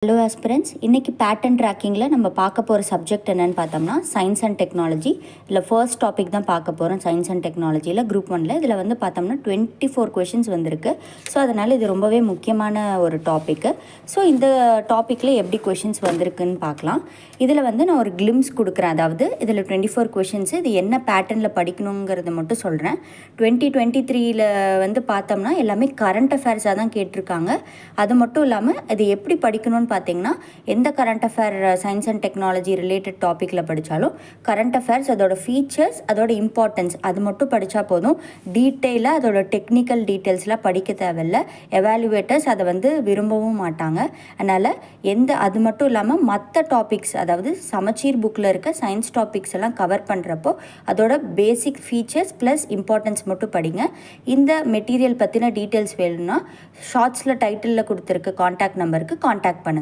Hello aspirants, இன்றைக்கி pattern ட்ராக்கிங்கில் நம்ம பார்க்க போகிற சப்ஜெக்ட் என்னென்னு பார்த்தோம்னா சயின்ஸ் அண்ட் டெக்னாலஜி. இதில் ஃபர்ஸ்ட் டாபிக் தான் பார்க்க போகிறோம். சயின்ஸ் அண்ட் டெக்னாலஜியில் குரூப் 1. இதில் வந்து பார்த்தோம்னா 24 கொஷின்ஸ் வந்திருக்கு. ஸோ அதனால் இது ரொம்பவே முக்கியமான ஒரு டாப்பிக்கு. ஸோ இந்த டாப்பிக்கில் எப்படி கொஷின்ஸ் வந்திருக்குன்னு பார்க்கலாம். இதில் வந்து நான் ஒரு கிளிம்ஸ் கொடுக்குறேன். அதாவது இதில் 24 கொஷின்ஸு இது என்ன பேட்டர்னில் படிக்கணுங்கிறத மட்டும் சொல்கிறேன். 2023 வந்து பார்த்தோம்னா எல்லாமே கரண்ட் அஃபேர்ஸாக தான் கேட்டிருக்காங்க. அது மட்டும் இல்லாமல் இது எப்படி படிக்கணும்னு பார்த்தீங்கன்னா எந்த current affair science and technology related டாப்பிக்கில் படித்தாலும் கரண்ட் அஃபேர்ஸ், அதோட ஃபீச்சர்ஸ், அதோட இம்பார்ட்டன்ஸ் அது மட்டும் படித்தா போதும். டீட்டெயிலாக அதோட டெக்னிக்கல் டீட்டெயில்ஸ்லாம் படிக்க தேவையில்லை. எவாலுவேட்டர்ஸ் அதை வந்து விரும்பவும் மாட்டாங்க. அதனால் அது மட்டும் இல்லாமல் மற்ற டாபிக்ஸ், அதாவது சமச்சீர் புக்கில் இருக்க சயின்ஸ் டாபிக்ஸ் எல்லாம் கவர் பண்ணுறப்போ அதோட பேசிக் ஃபீச்சர்ஸ் ப்ளஸ் இம்பார்ட்டன்ஸ் மட்டும் படிங்க. இந்த மெட்டீரியல் பற்றின டீட்டெயில்ஸ் வேணும்னா ஷார்ட்ஸில் டைட்டிலில் கொடுத்துருக்க காண்டாக்ட் நம்பருக்கு காண்டாக்ட் பண்ணுங்கள்.